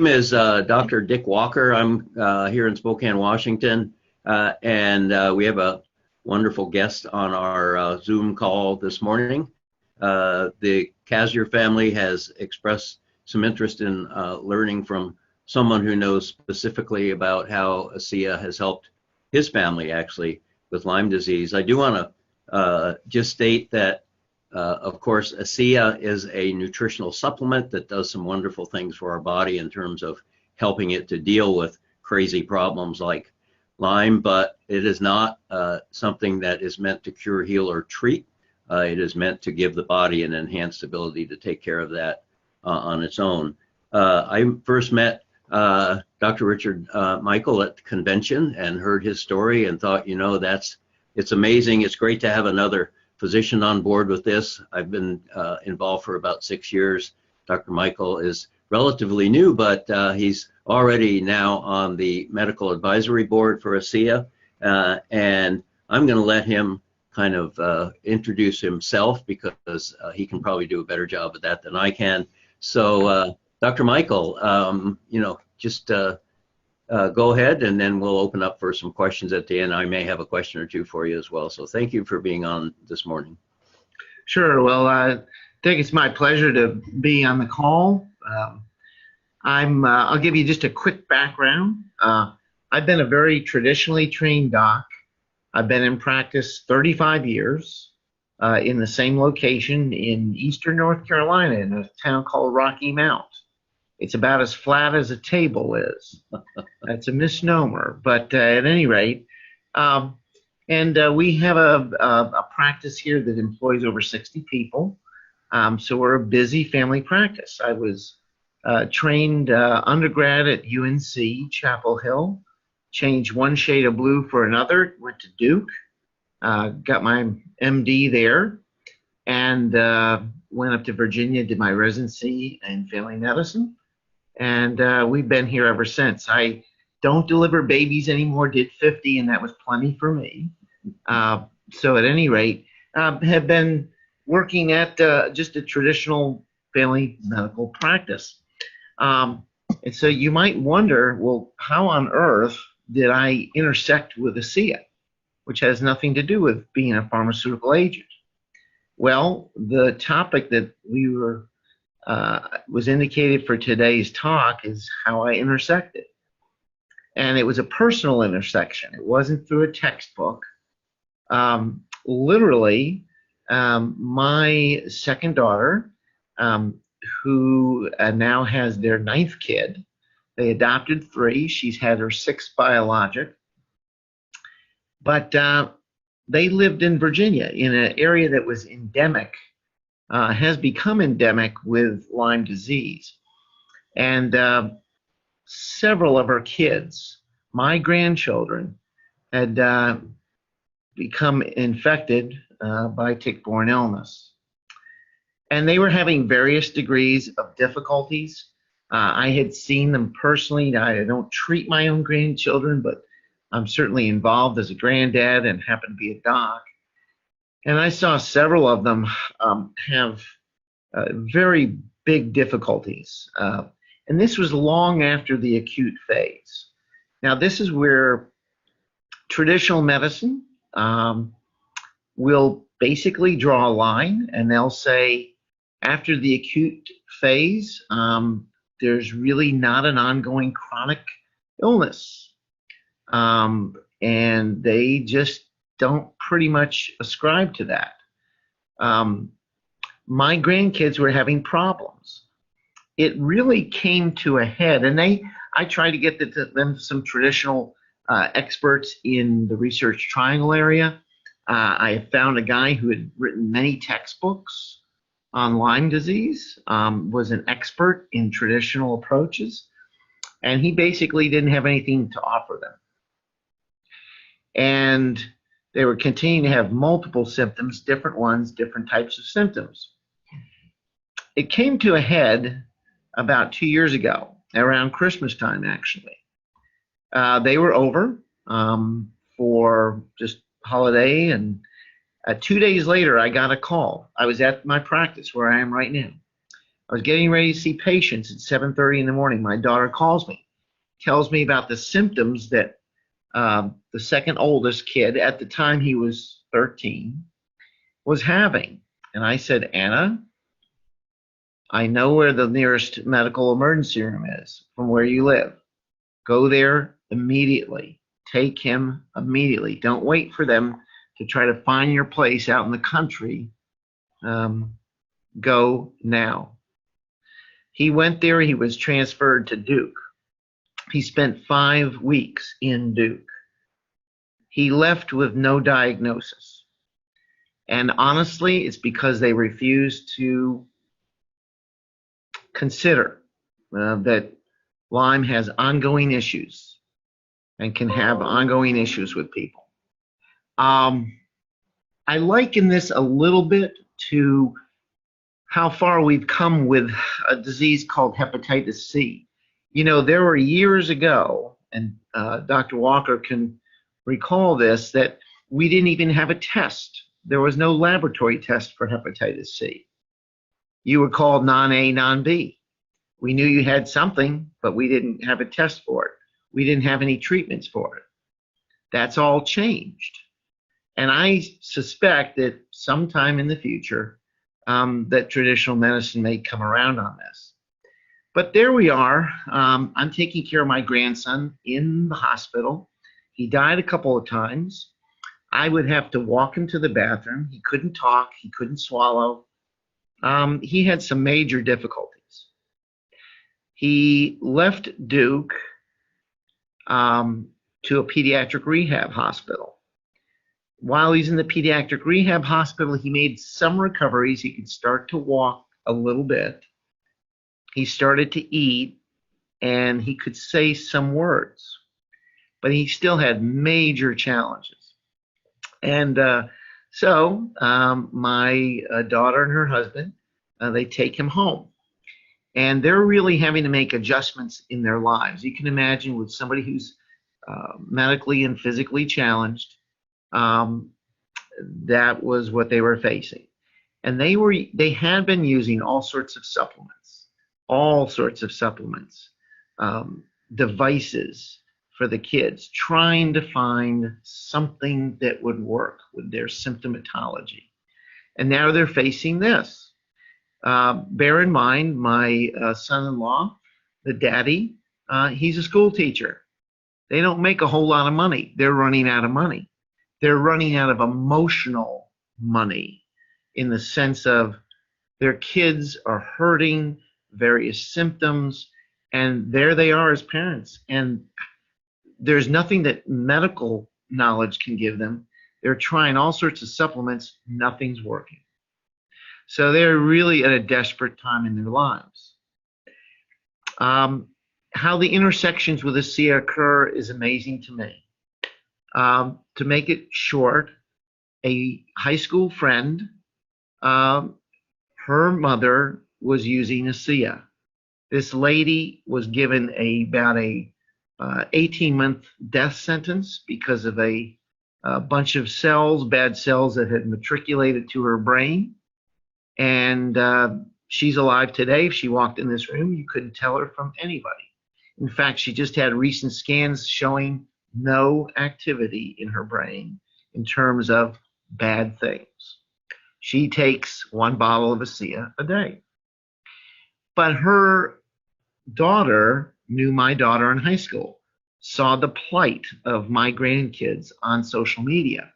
is Dr. Dick Walker. I'm here in Spokane, Washington, and we have a wonderful guest on our Zoom call this morning. The Kasier family has expressed some interest in learning from someone who knows specifically about how ASEA has helped his family actually with Lyme disease. I do want to just state that of course, ASEA is a nutritional supplement that does some wonderful things for our body in terms of helping it to deal with crazy problems like Lyme, but it is not something that is meant to cure, heal, or treat. It is meant to give the body an enhanced ability to take care of that on its own. I first met Dr. Richard Michael at the convention and heard his story and thought, you know, it's amazing. It's great to have another physician on board with this. I've been involved for about 6 years. Dr. Michael is relatively new, but he's already now on the medical advisory board for ASEA, and I'm going to let him kind of introduce himself because he can probably do a better job of that than I can. So, Dr. Michael, you know, just go ahead, and then we'll open up for some questions at the end. I may have a question or two for you as well. So thank you for being on this morning. Sure. Well, I think it's my pleasure to be on the call. I'll give you just a quick background. I've been a very traditionally trained doc. I've been in practice 35 years in the same location in eastern North Carolina in a town called Rocky Mount. It's about as flat as a table is. That's a misnomer, but at any rate, we have a practice here that employs over 60 people. So we're a busy family practice. I was trained undergrad at UNC Chapel Hill, changed one shade of blue for another, went to Duke, got my MD there, and went up to Virginia, did my residency in family medicine. And we've been here ever since. I don't deliver babies anymore, did 50, and that was plenty for me. So at any rate, have been working at just a traditional family medical practice. And so you might wonder, well, how on earth did I intersect with ASEA, which has nothing to do with being a pharmaceutical agent? Well, the topic that was indicated for today's talk is how I intersected. And it was a personal intersection. It wasn't through a textbook. Literally, my second daughter, who now has their 9th kid, they adopted 3. She's had her 6th biologic. But they lived in Virginia in an area that was endemic, has become endemic with Lyme disease. And several of her kids, my grandchildren, had become infected by tick-borne illness. And they were having various degrees of difficulties. I had seen them personally. I don't treat my own grandchildren, but I'm certainly involved as a granddad and happen to be a doc. And I saw several of them have very big difficulties. And this was long after the acute phase. Now, this is where traditional medicine will basically draw a line, and they'll say, after the acute phase, there's really not an ongoing chronic illness. And they just don't pretty much ascribe to that. My grandkids were having problems. It really came to a head, and I tried to get them some traditional experts in the research triangle area. I found a guy who had written many textbooks on Lyme disease, was an expert in traditional approaches, and he basically didn't have anything to offer them. And they were continuing to have multiple symptoms, different ones, different types of symptoms. It came to a head about 2 years ago, around Christmas time, actually. They were over for just holiday, and 2 days later, I got a call. I was at my practice where I am right now. I was getting ready to see patients at 7:30 in the morning. My daughter calls me, tells me about the symptoms that the second oldest kid, at the time he was 13, was having. And I said, Anna, I know where the nearest medical emergency room is from where you live. Go there immediately. Take him immediately. Don't wait for them to try to find your place out in the country. Go now. He went there. He was transferred to Duke. He spent 5 weeks in Duke. He left with no diagnosis. And honestly, it's because they refused to consider that Lyme has ongoing issues and can have ongoing issues with people. I liken this a little bit to how far we've come with a disease called hepatitis C. You know, there were years ago, and Dr. Walker can recall this, that we didn't even have a test. There was no laboratory test for hepatitis C. You were called non-A, non-B. We knew you had something, but we didn't have a test for it. We didn't have any treatments for it. That's all changed. And I suspect that sometime in the future, that traditional medicine may come around on this. But there we are. I'm taking care of my grandson in the hospital. He died a couple of times. I would have to walk him to the bathroom. He couldn't talk. He couldn't swallow. He had some major difficulties. He left Duke to a pediatric rehab hospital. While he's in the pediatric rehab hospital, he made some recoveries. He could start to walk a little bit. He started to eat, and he could say some words. But he still had major challenges. And so my daughter and her husband, they take him home. And they're really having to make adjustments in their lives. You can imagine with somebody who's medically and physically challenged, that was what they were facing. And they had been using all sorts of supplements, devices for the kids, trying to find something that would work with their symptomatology. And now they're facing this. Bear in mind, my son-in-law, the daddy, he's a school teacher. They don't make a whole lot of money. They're running out of money. They're running out of emotional money in the sense of their kids are hurting, various symptoms, and there they are as parents. And there's nothing that medical knowledge can give them. They're trying all sorts of supplements. Nothing's working. So they're really at a desperate time in their lives. How the intersections with ASEA occur is amazing to me. To make it short, a high school friend, her mother was using ASEA. This lady was given about a 18-month death sentence because of a bunch of cells, bad cells that had matriculated to her brain. And she's alive today. If she walked in this room, you couldn't tell her from anybody. In fact, she just had recent scans showing no activity in her brain in terms of bad things. She takes 1 bottle of ASEA a day. But her daughter knew my daughter in high school, saw the plight of my grandkids on social media,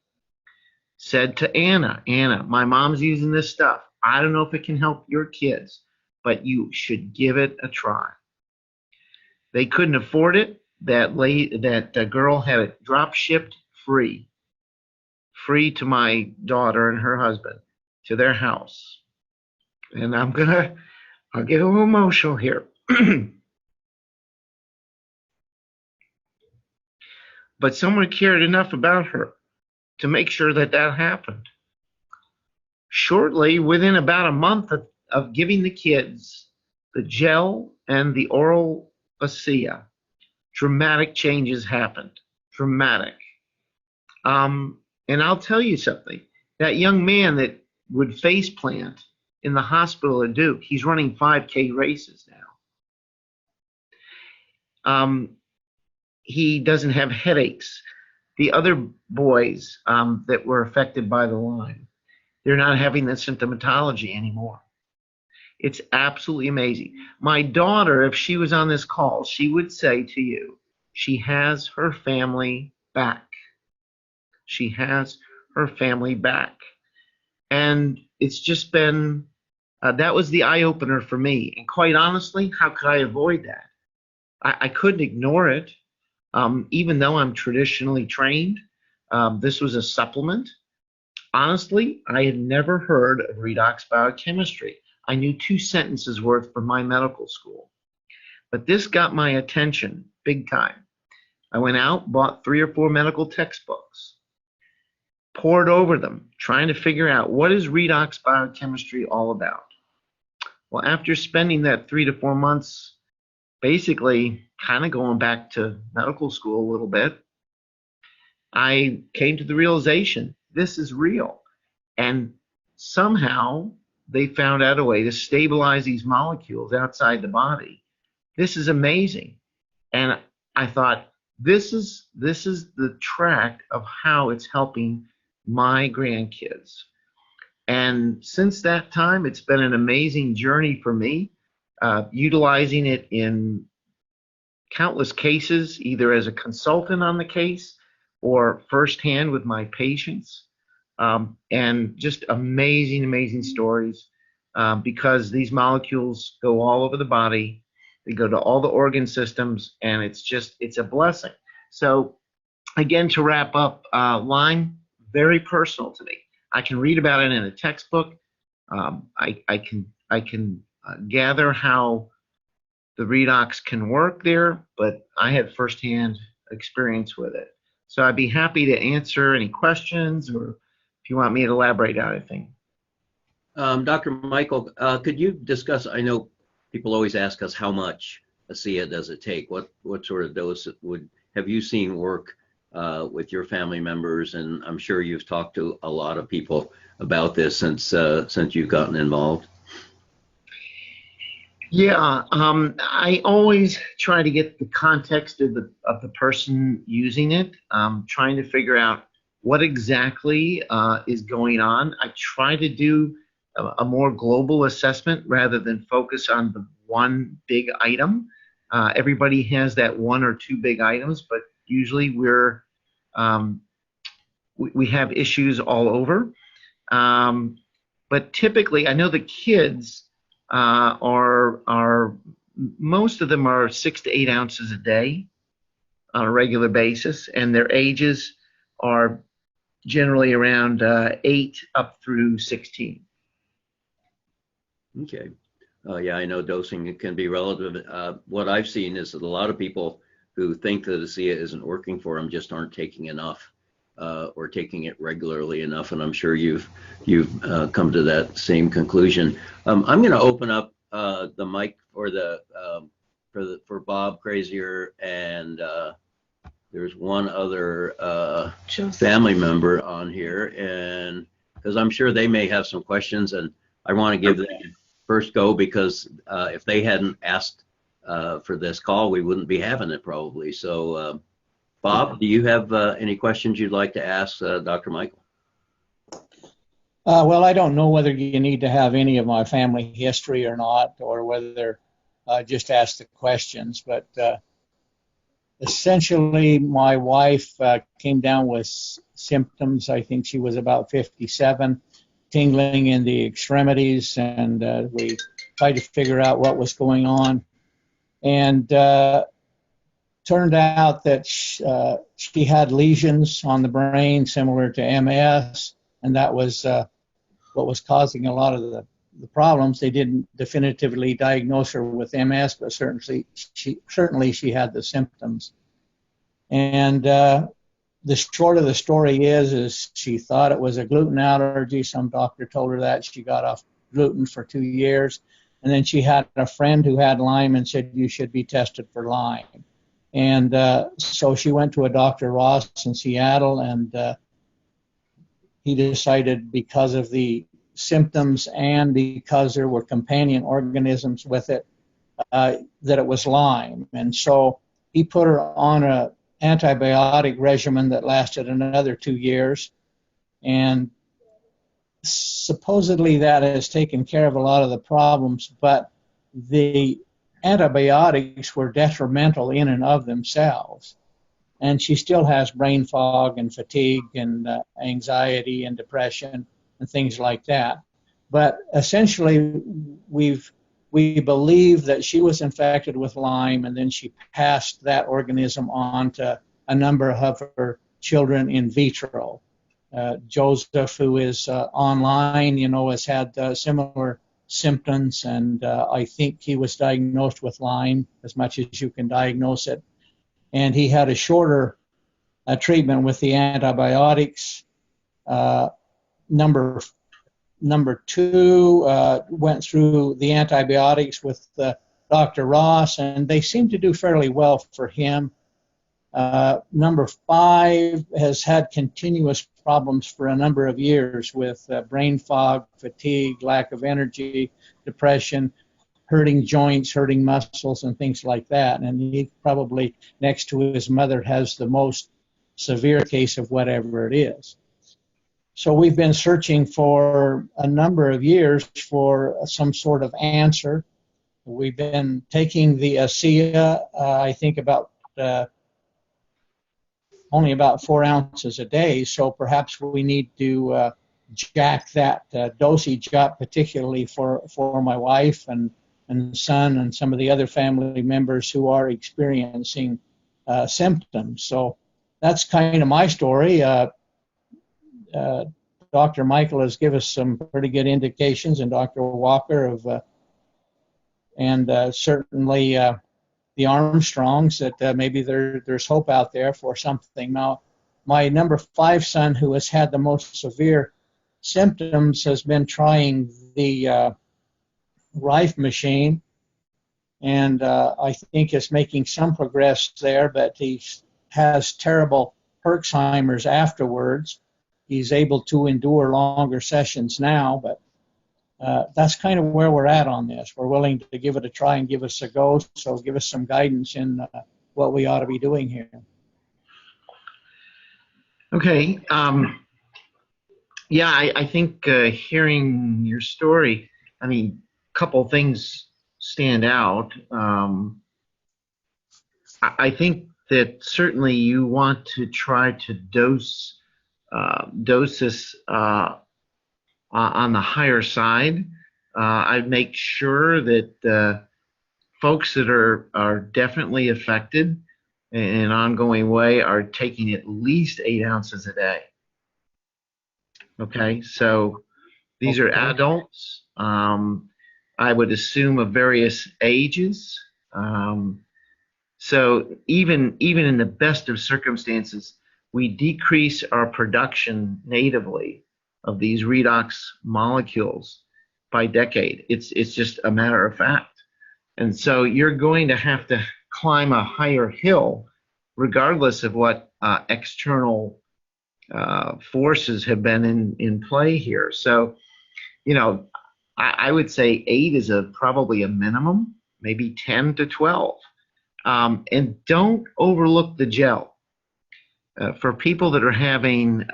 said to Anna, my mom's using this stuff. I don't know if it can help your kids, but you should give it a try. They couldn't afford it. That girl had it drop shipped free to my daughter and her husband, to their house. And I'll get a little emotional here. But someone cared enough about her to make sure that happened. Shortly, within about a month of giving the kids the gel and the oral ASEA, dramatic changes happened. Dramatic. And I'll tell you something. That young man that would face plant in the hospital at Duke. He's running 5K races now. He doesn't have headaches. The other boys that were affected by the Lyme, they're not having that symptomatology anymore. It's absolutely amazing. My daughter, if she was on this call, she would say to you, she has her family back. She has her family back. And it's just been, that was the eye-opener for me. And quite honestly, how could I avoid that? I couldn't ignore it. Even though I'm traditionally trained, this was a supplement. Honestly, I had never heard of redox biochemistry. I knew 2 sentences worth from my medical school. But this got my attention big time. I went out, bought 3 or 4 medical textbooks, pored over them, trying to figure out what is redox biochemistry all about. Well, after spending that 3 to 4 months, basically kind of going back to medical school a little bit, I came to the realization this is real. And somehow they found out a way to stabilize these molecules outside the body. This is amazing. And I thought, this is the track of how it's helping my grandkids. And since that time, it's been an amazing journey for me, utilizing it in countless cases, either as a consultant on the case or firsthand with my patients. And just amazing stories, because these molecules go all over the body. They go to all the organ systems, and it's a blessing. So again, to wrap up, Lyme, very personal to me. I can read about it in a textbook. I can gather how the redox can work there, but I had firsthand experience with it. So I'd be happy to answer any questions, or if you want me to elaborate on anything. Dr. Michael, could you discuss, I know people always ask us how much ASEA does it take? What sort of dose have you seen work with your family members? And I'm sure you've talked to a lot of people about this since you've gotten involved. Yeah, I always try to get the context of the person using it, trying to figure out what exactly is going on. I try to do a more global assessment rather than focus on the one big item. Everybody has that 1 or 2 big items, but usually we have issues all over. But typically, I know the kids are most of them are 6 to 8 ounces a day on a regular basis, and their ages are generally around 8 up through 16. Okay. Yeah, I know dosing can be relative. What I've seen is that a lot of people who think that ASEA isn't working for them just aren't taking enough or taking it regularly enough, and I'm sure you've come to that same conclusion. I'm going to open up the mic for Bob Crazier, and there's one other family member on here, and because I'm sure they may have some questions, and I want to give them first go, because if they hadn't asked for this call, we wouldn't be having it probably. So Bob, do you have any questions you'd like to ask Dr. Michael? Well, I don't know whether you need to have any of my family history or not, or whether just ask the questions. But essentially, my wife came down with symptoms. I think she was about 57, tingling in the extremities, and we tried to figure out what was going on. And turned out that she had lesions on the brain similar to MS, and that was what was causing a lot of the problems. They didn't definitively diagnose her with MS, but certainly she had the symptoms. And the short of the story is she thought it was a gluten allergy. Some doctor told her that. She got off gluten for 2 years. And then she had a friend who had Lyme and said, you should be tested for Lyme. And so she went to a Dr. Ross in Seattle, and he decided, because of the symptoms and because there were companion organisms with it, that it was Lyme. And so he put her on an antibiotic regimen that lasted another 2 years. And supposedly that has taken care of a lot of the problems, but the antibiotics were detrimental in and of themselves. And she still has brain fog and fatigue and anxiety and depression and things like that. But essentially, we believe that she was infected with Lyme, and then she passed that organism on to a number of her children in vitro. Joseph, who is online, has had similar symptoms, and I think he was diagnosed with Lyme, as much as you can diagnose it. And he had a shorter treatment with the antibiotics. Number two went through the antibiotics with Dr. Ross, and they seem to do fairly well for him. Number 5 has had continuous problems for a number of years with brain fog, fatigue, lack of energy, depression, hurting joints, hurting muscles, and things like that. And he probably, next to his mother, has the most severe case of whatever it is. So we've been searching for a number of years for some sort of answer. We've been taking the ASEA, I think only about 4 ounces a day, so perhaps we need to jack that dosage up, particularly for my wife and son and some of the other family members who are experiencing symptoms. So that's kind of my story. Dr. Michael has given us some pretty good indications, and Dr. Walker and certainly the Armstrongs, that maybe there's hope out there for something. Now, my number 5 son, who has had the most severe symptoms, has been trying the Rife machine, and I think is making some progress there, but he has terrible Herxheimer's afterwards. He's able to endure longer sessions now, but that's kind of where we're at on this. We're willing to give it a try and give us a go, so give us some guidance in what we ought to be doing here. Okay. Yeah, I think hearing your story, I mean, a couple things stand out. I think that certainly you want to try to dose this on the higher side. I'd make sure that folks that are definitely affected in an ongoing way are taking at least 8 ounces a day. Okay, so these are adults. I would assume of various ages. So even in the best of circumstances, we decrease our production natively of these redox molecules by decade. It's just a matter of fact. And so you're going to have to climb a higher hill regardless of what external forces have been in play here. So, I would say 8 is probably a minimum, maybe 10 to 12. And don't overlook the gel. For people that are having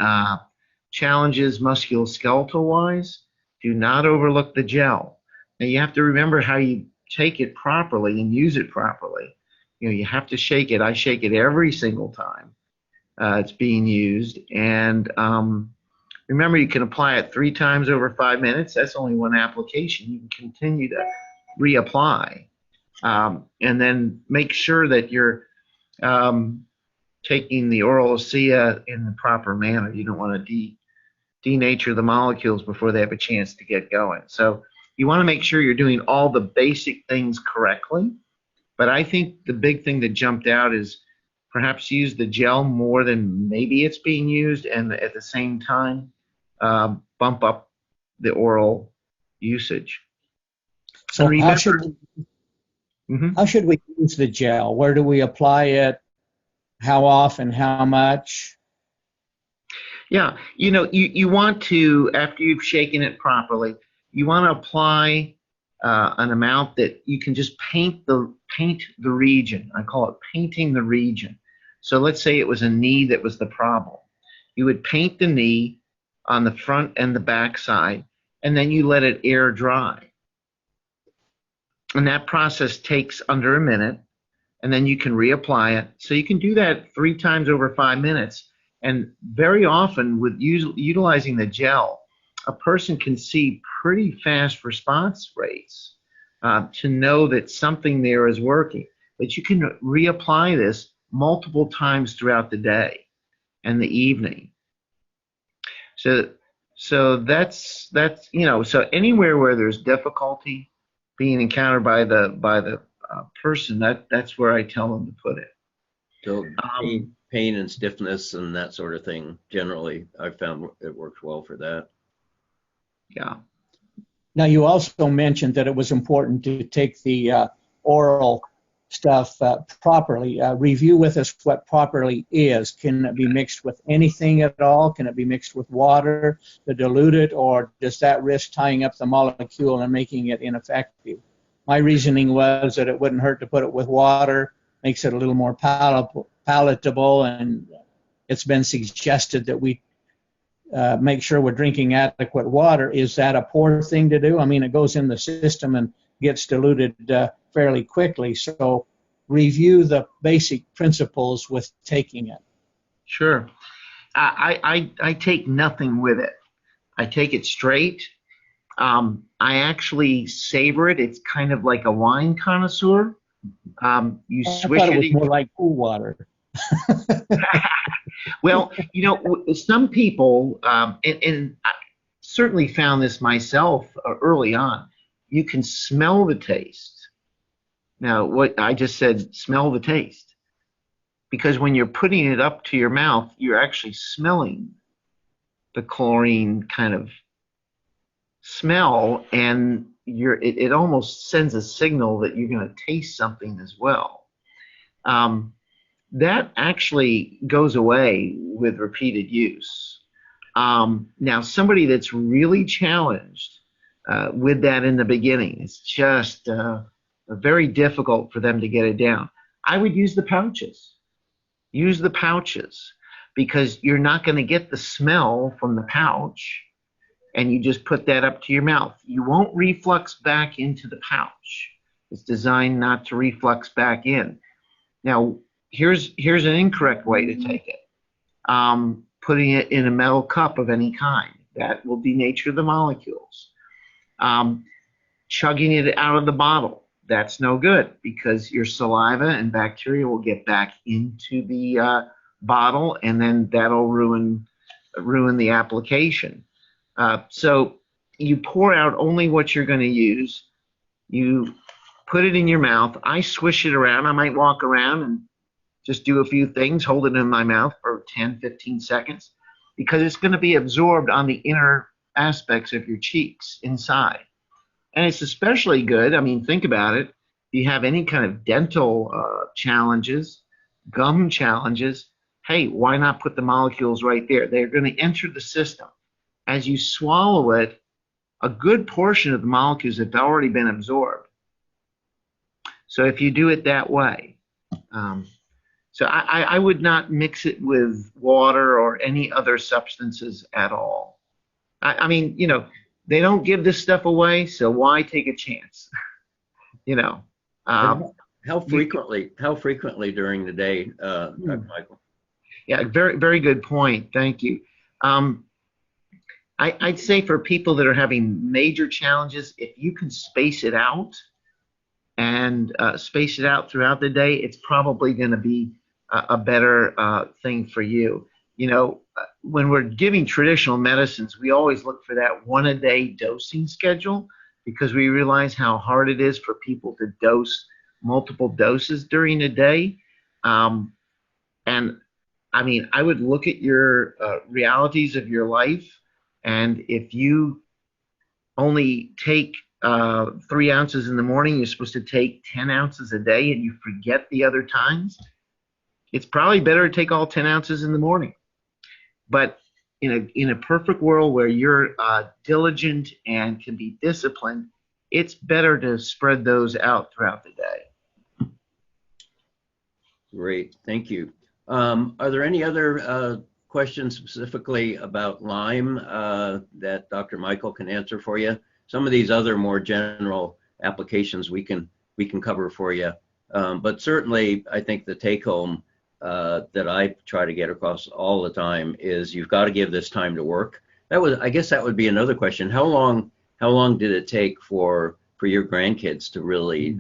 challenges musculoskeletal-wise, do not overlook the gel. Now, you have to remember how you take it properly and use it properly. You have to shake it. I shake it every single time it's being used. And remember, you can apply it 3 times over 5 minutes. That's only one application. You can continue to reapply. And then make sure that you're taking the oral ASEA in the proper manner. You don't want to denature the molecules before they have a chance to get going. So you want to make sure you're doing all the basic things correctly. But I think the big thing that jumped out is perhaps use the gel more than maybe it's being used, and at the same time bump up the oral usage. So how should we use the gel? Where do we apply it? How often? How much? Yeah, you want to, after you've shaken it properly, you want to apply an amount that you can just paint the region. I call it painting the region. So let's say it was a knee that was the problem. You would paint the knee on the front and the back side, and then you let it air dry. And that process takes under a minute, and then you can reapply it. So you can do that 3 times over 5 minutes. And very often with utilizing the gel, a person can see pretty fast response rates to know that something there is working. But you can reapply this multiple times throughout the day and the evening. So that's so anywhere where there's difficulty being encountered by the person, that's where I tell them to put it. So pain and stiffness and that sort of thing, generally, I've found it works well for that. Yeah. Now, you also mentioned that it was important to take the oral stuff properly. Review with us what properly is. Can it be mixed with anything at all? Can it be mixed with water to dilute it, or does that risk tying up the molecule and making it ineffective? My reasoning was that it wouldn't hurt to put it with water, makes it a little more palatable, and it's been suggested that we make sure we're drinking adequate water. Is that a poor thing to do? I mean, it goes in the system and gets diluted fairly quickly. So review the basic principles with taking it. Sure. I take nothing with it. I take it straight. I actually savor it. It's kind of like a wine connoisseur. You swish it was more like pool water. Well, some people, and I certainly found this myself early on, you can smell the taste. Now, what I just said, smell the taste. Because when you're putting it up to your mouth, you're actually smelling the chlorine kind of smell, and it almost sends a signal that you're going to taste something as well. That actually goes away with repeated use. Now, somebody that's really challenged with that in the beginning, it's just very difficult for them to get it down. I would use the pouches. Use the pouches, because you're not going to get the smell from the pouch, and you just put that up to your mouth. You won't reflux back into the pouch. It's designed not to reflux back in. Now, here's an incorrect way to take it. Putting it in a metal cup of any kind. That will denature the molecules. Chugging it out of the bottle. That's no good, because your saliva and bacteria will get back into the bottle, and then that'll ruin the application. So you pour out only what you're going to use. You put it in your mouth. I swish it around. I might walk around and just do a few things, hold it in my mouth for 10, 15 seconds, because it's going to be absorbed on the inner aspects of your cheeks inside. And it's especially good, I mean, think about it. If you have any kind of dental challenges, gum challenges, hey, why not put the molecules right there? They're going to enter the system. As you swallow it, a good portion of the molecules have already been absorbed. So if you do it that way, so I would not mix it with water or any other substances at all. I mean, they don't give this stuff away, so why take a chance? How frequently during the day, Dr. Michael? Yeah, very, very good point. Thank you. I'd say for people that are having major challenges, if you can space it out and space it out throughout the day, it's probably going to be a better thing for you. When we're giving traditional medicines, we always look for that 1-a-day dosing schedule, because we realize how hard it is for people to dose multiple doses during a day. And I mean, I would look at your realities of your life, and if you only take 3 ounces in the morning, you're supposed to take 10 ounces a day, and you forget the other times, it's probably better to take all 10 ounces in the morning. But in a perfect world where you're diligent and can be disciplined, it's better to spread those out throughout the day. Great, thank you. Are there any other questions specifically about Lyme that Dr. Michael can answer for you? Some of these other more general applications we can cover for you, but certainly I think the take home that I try to get across all the time is you've got to give this time to work. I guess that would be another question. How long did it take for your grandkids to really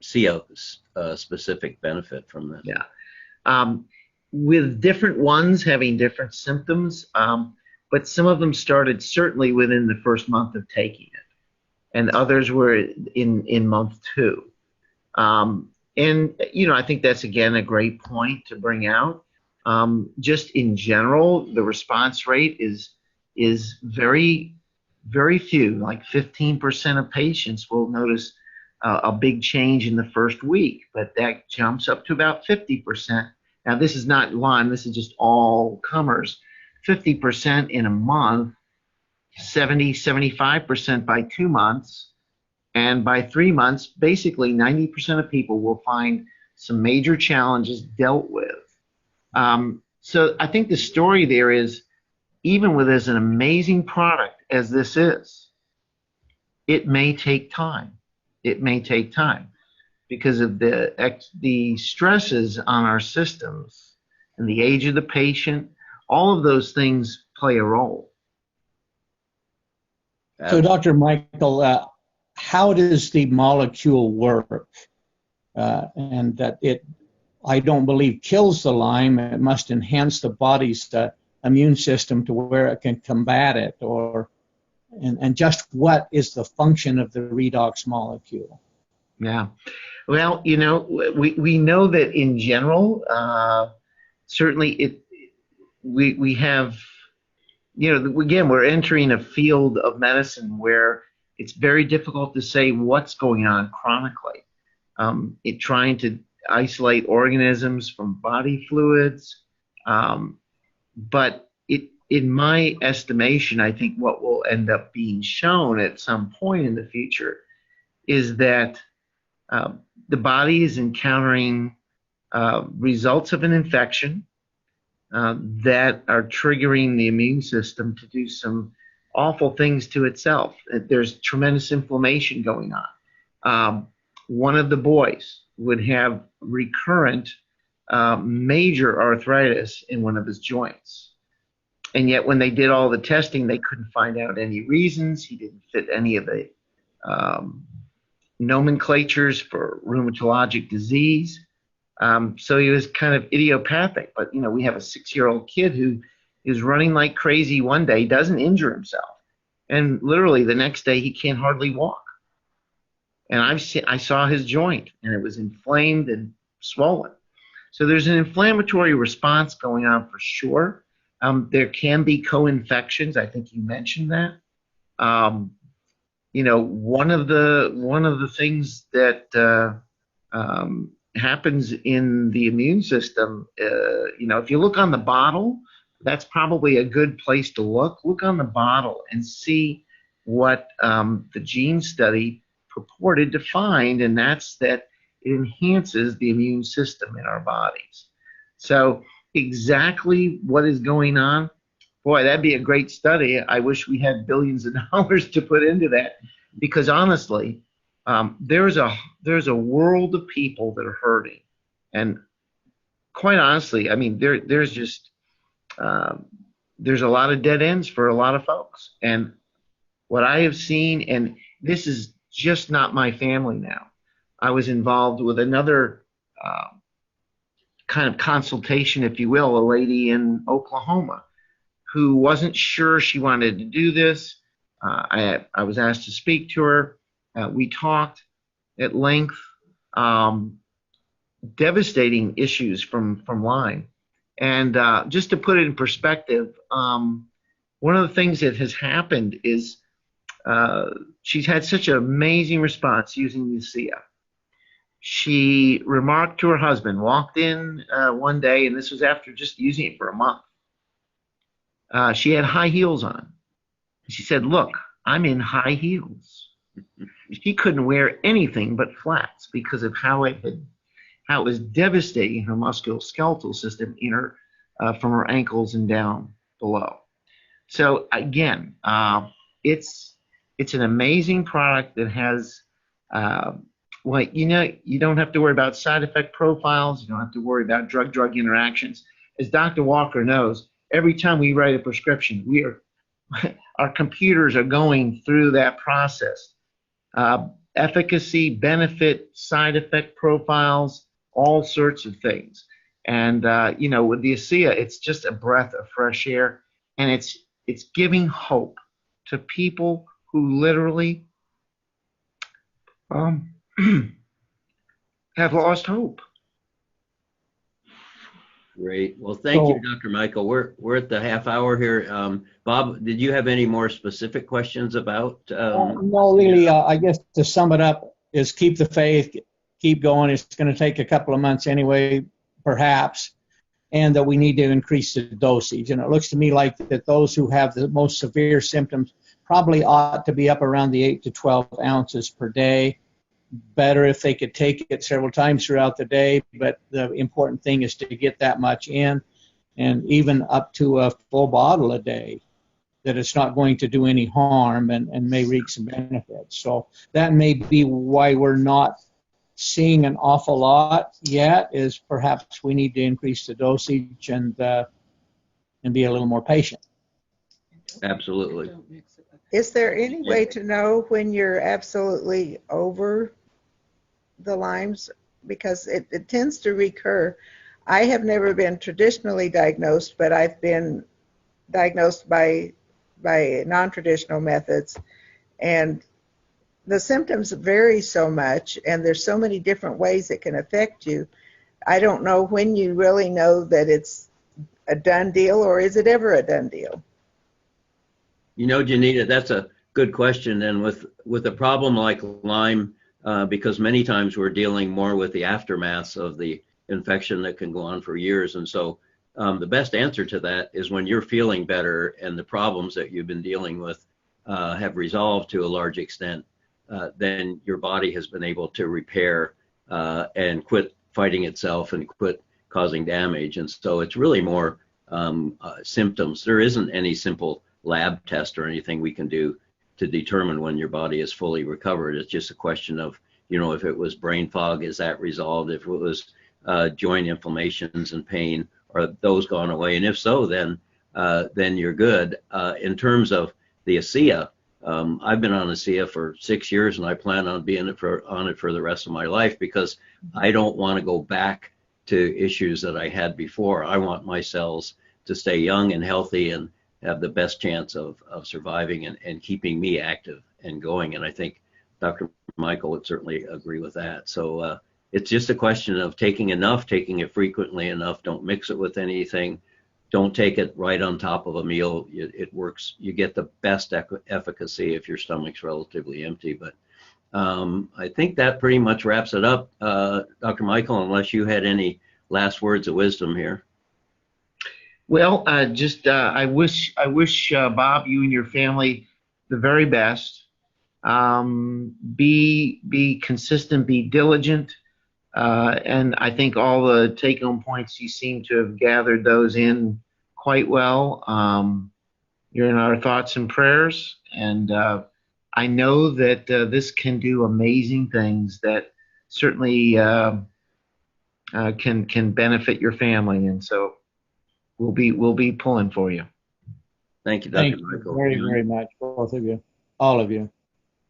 see a specific benefit from this? Yeah. With different ones having different symptoms, but some of them started certainly within the first month of taking it, and others were in month 2. And, I think that's, again, a great point to bring out. Just in general, the response rate is very, very few. Like 15% of patients will notice a big change in the first week, but that jumps up to about 50%. Now, this is not Lyme. This is just all comers. 50% in a month, 75% by 2 months. And by 3 months, basically 90% of people will find some major challenges dealt with. So I think the story there is, even with as an amazing product as this is, it may take time. It may take time because of the stresses on our systems and the age of the patient. All of those things play a role. So, Dr. Michael, how does the molecule work? And that it, I don't believe, kills the Lyme. It must enhance the body's immune system to where it can combat it, and just what is the function of the redox molecule? Yeah. Well, we know that in general, certainly we have, again, we're entering a field of medicine where it's very difficult to say what's going on chronically. Trying to isolate organisms from body fluids. But in my estimation, I think what will end up being shown at some point in the future is that the body is encountering results of an infection that are triggering the immune system to do some awful things to itself. There's tremendous inflammation going on. One of the boys would have recurrent major arthritis in one of his joints. And yet when they did all the testing, they couldn't find out any reasons. He didn't fit any of the nomenclatures for rheumatologic disease. So he was kind of idiopathic. But, we have a 6-year-old kid who is running like crazy one day, doesn't injure himself. And literally the next day he can't hardly walk. And I saw his joint, and it was inflamed and swollen. So there's an inflammatory response going on for sure. There can be co-infections. I think you mentioned that. One of the things that happens in the immune system, if you look on the bottle, that's probably a good place to look. Look on the bottle and see what the gene study purported to find, and that's that it enhances the immune system in our bodies. So exactly what is going on, boy, that'd be a great study. I wish we had billions of dollars to put into that, because honestly, there's a world of people that are hurting, and quite honestly, I mean, there's just there's a lot of dead ends for a lot of folks. And what I have seen, and this is just not my family now. I was involved with another kind of consultation, if you will, a lady in Oklahoma who wasn't sure she wanted to do this. I was asked to speak to her. We talked at length. Devastating issues from Lyme. And just to put it in perspective, one of the things that has happened is she's had such an amazing response using the ASEA. She remarked to her husband, walked in one day, and this was after just using it for a month. She had high heels on. She said, "Look, I'm in high heels." She couldn't wear anything but flats because of how it was devastating her musculoskeletal system in her from her ankles and down below. So again, it's an amazing product that has you don't have to worry about side effect profiles. You don't have to worry about drug-drug interactions. As Dr. Walker knows, every time we write a prescription, our computers are going through that process. Efficacy, benefit, side effect profiles, all sorts of things. And with the ASEA, it's just a breath of fresh air, and it's giving hope to people who literally have lost hope. Great. Well, thank you, Dr. Michael. We're at the half hour here. Bob, did you have any more specific questions about? No, really. I guess to sum it up is keep the faith, keep going. It's going to take a couple of months anyway, perhaps, and that we need to increase the dosage. And it looks to me like that those who have the most severe symptoms probably ought to be up around the 8 to 12 ounces per day. Better if they could take it several times throughout the day, but the important thing is to get that much in, and even up to a full bottle a day, that it's not going to do any harm and may reap some benefits. So that may be why we're not seeing an awful lot yet, is perhaps we need to increase the dosage and be a little more patient. Absolutely. Is there any way to know when you're absolutely over the Lyme's? Because it tends to recur. I have never been traditionally diagnosed, but I've been diagnosed by non-traditional methods. And the symptoms vary so much, and there's so many different ways it can affect you. I don't know when you really know that it's a done deal, or is it ever a done deal? Janita, that's a good question. And with a problem like Lyme, because many times we're dealing more with the aftermath of the infection that can go on for years. And so the best answer to that is when you're feeling better and the problems that you've been dealing with have resolved to a large extent, then your body has been able to repair and quit fighting itself and quit causing damage. And so it's really more symptoms. There isn't any simple lab test or anything we can do to determine when your body is fully recovered. It's just a question of, if it was brain fog, is that resolved? If it was joint inflammations and pain, are those gone away? And if so, then you're good. In terms of the ASEA, I've been on ASEA for 6 years, and I plan on being on it for the rest of my life, because I don't want to go back to issues that I had before. I want my cells to stay young and healthy and have the best chance of surviving and keeping me active and going. And I think Dr. Michael would certainly agree with that. So it's just a question of taking enough, taking it frequently enough. Don't mix it with anything. Don't take it right on top of a meal. It works. You get the best efficacy if your stomach's relatively empty. But I think that pretty much wraps it up, Dr. Michael, unless you had any last words of wisdom here. Well, I wish Bob, you and your family, the very best. Be consistent, be diligent, and I think all the take-home points, you seem to have gathered those in quite well. You're in our thoughts and prayers, and I know that this can do amazing things that certainly can benefit your family, and so we'll be pulling for you. Thank you, Dr. Michael. Very, very much, both of you, all of you.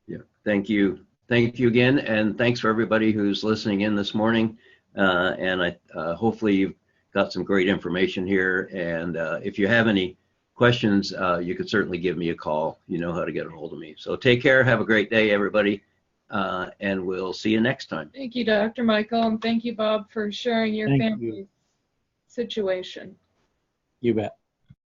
Yeah, thank you. Thank you again, and thanks for everybody who's listening in this morning. And hopefully you've got some great information here. And if you have any questions, you could certainly give me a call. You know how to get a hold of me. So take care. Have a great day, everybody. And we'll see you next time. Thank you, Dr. Michael, and thank you, Bob, for sharing your family's situation. You bet.